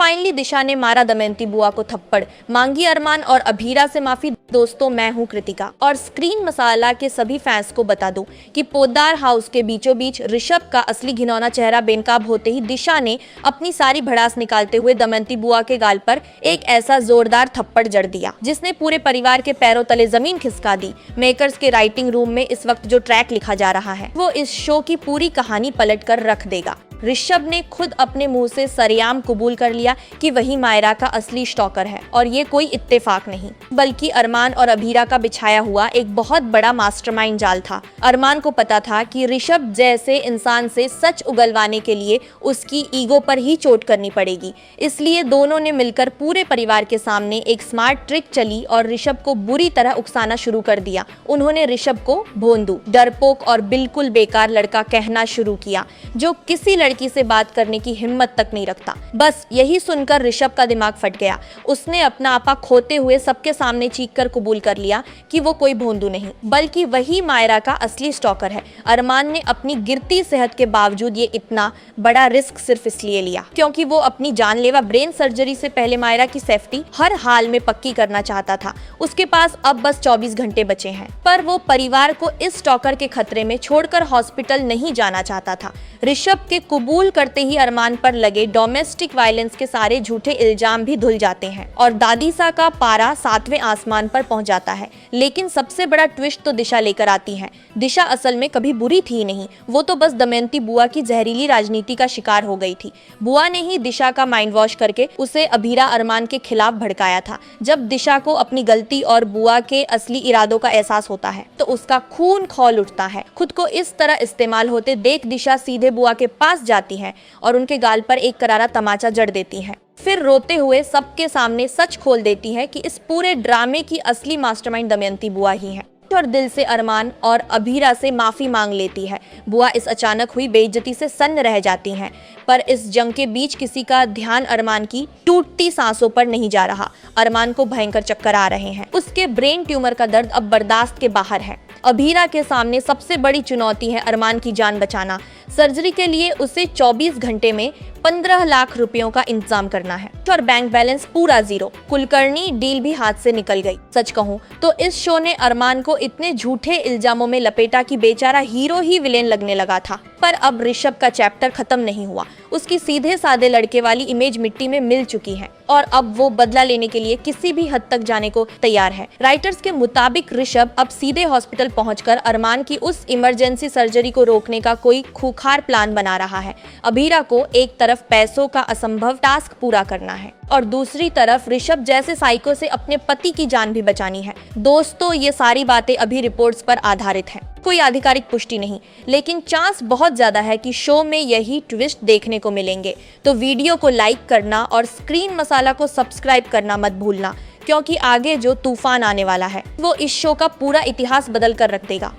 Finally दिशा ने मारा दमयंती बुआ को थप्पड़, मांगी अरमान और अभीरा से माफी। दोस्तों, मैं हूं कृतिका और स्क्रीन मसाला के सभी फैंस को बता दूं कि पोद्दार हाउस के बीचों बीच ऋषभ का असली घिनौना चेहरा बेनकाब होते ही दिशा ने अपनी सारी भड़ास निकालते हुए दमयंती बुआ के गाल पर एक ऐसा जोरदार थप्पड़ जड़ दिया जिसने पूरे परिवार के पैरों तले जमीन खिसका दी। मेकर्स के राइटिंग रूम में इस वक्त जो ट्रैक लिखा जा रहा है वो इस शो की पूरी कहानी पलट कर रख देगा। ऋषभ ने खुद अपने मुंह से सरेआम कबूल कर लिया कि वही मायरा का असली स्टॉकर है और ये कोई इत्तेफाक नहीं बल्कि अरमान और अभीरा का बिछाया हुआ एक बहुत बड़ा मास्टरमाइंड जाल था। अरमान को पता था कि ऋषभ जैसे इंसान से सच उगलवाने के लिए उसकी ईगो पर ही चोट करनी पड़ेगी, इसलिए दोनों ने मिलकर पूरे परिवार के सामने एक स्मार्ट ट्रिक चली और ऋषभ को बुरी तरह उकसाना शुरू कर दिया। उन्होंने ऋषभ को भोंदू, डरपोक और बिल्कुल बेकार लड़का कहना शुरू किया जो किसी लड़की से बात करने की हिम्मत तक नहीं रखता। बस यही सुनकर ऋषभ का दिमाग फट गया। उसने अपना आपा खोते हुए सबके सामने चीखकर कबूल कर लिया कि वो कोई भोंदू नहीं बल्कि वही मायरा का असली स्टॉकर है। अरमान ने अपनी गिरती सेहत के बावजूद ये इतना बड़ा रिस्क सिर्फ इसलिए लिया क्योंकि वो अपनी जानलेवा ब्रेन सर्जरी से पहले मायरा की सेफ्टी हर हाल में पक्की करना चाहता था। उसके पास अब बस 24 घंटे बचे हैं, पर वो परिवार को इस स्टॉकर के खतरे में छोड़कर हॉस्पिटल नहीं जाना चाहता था। ऋषभ के कबूल करते ही अरमान पर लगे डोमेस्टिक वायलेंस के सारे झूठे इल्जाम भी धुल जाते हैं और दादीसा का पारा 7वें आसमान पर पहुंच जाता है। लेकिन सबसे बड़ा ट्विस्ट तो दिशा लेकर आती है। दिशा असल में कभी बुरी थी नहीं, वो तो बस दमयंती बुआ की जहरीली राजनीति का शिकार हो गई थी। बुआ ने ही दिशा का माइंड वॉश करके उसे अभीरा अरमान के खिलाफ भड़काया था। जब दिशा को अपनी गलती और बुआ के असली इरादों का एहसास होता है तो उसका खून खौल उठता है। खुद को इस तरह इस्तेमाल होते देख दिशा सीधे बुआ के पास जाती है और उनके गाल पर एक करारा तमाचा जड़ देती है। फिर रोते हुए सबके सामने सच खोल देती है कि इस पूरे ड्रामे की असली मास्टरमाइंड दमयंती बुआ ही है और दिल से अरमान और अभीरा से माफी मांग लेती है। बुआ इस अचानक हुई बेइज्जती से सन्न रह जाती हैं, पर इस जंग के बीच किसी का ध्यान अरमान की टूटती सांसों पर नहीं जा रहा। अरमान को भयंकर चक्कर आ रहे हैं। उसके ब्रेन ट्यूमर का दर्द अब बर्दाश्त के बाहर है। अभीरा के सामने सबसे बड़ी चुनौती है अरमान की जान बचाना। सर्जरी के लिए उसे 24 घंटे में 15 लाख रुपयों का इंतजाम करना है और बैंक बैलेंस पूरा जीरो। कुलकर्णी डील भी हाथ से निकल गई। सच कहूँ तो इस शो ने अरमान को इतने झूठे इल्जामों में लपेटा कि बेचारा हीरो ही विलेन लगने लगा था। पर अब ऋषभ का चैप्टर खत्म नहीं हुआ। उसकी सीधे साधे लड़के वाली इमेज मिट्टी में मिल चुकी है और अब वो बदला लेने के लिए किसी भी हद तक जाने को तैयार है। राइटर्स के मुताबिक ऋषभ अब सीधे हॉस्पिटल पहुंचकर अरमान की उस इमरजेंसी सर्जरी को रोकने का कोई खूंखार प्लान बना रहा है। अभीरा को एक तरफ पैसों का असंभव टास्क पूरा करना है और दूसरी तरफ ऋषभ जैसे साइको से अपने पति की जान भी बचानी है। दोस्तों, ये सारी बातें अभी रिपोर्ट्स पर आधारित हैं, कोई आधिकारिक पुष्टि नहीं, लेकिन चांस बहुत ज्यादा है कि शो में यही ट्विस्ट देखने को मिलेंगे। तो वीडियो को लाइक करना और स्क्रीन मसाला को सब्सक्राइब करना मत भूलना, क्योंकि आगे जो तूफान आने वाला है वो इस शो का पूरा इतिहास बदल कर रख देगा।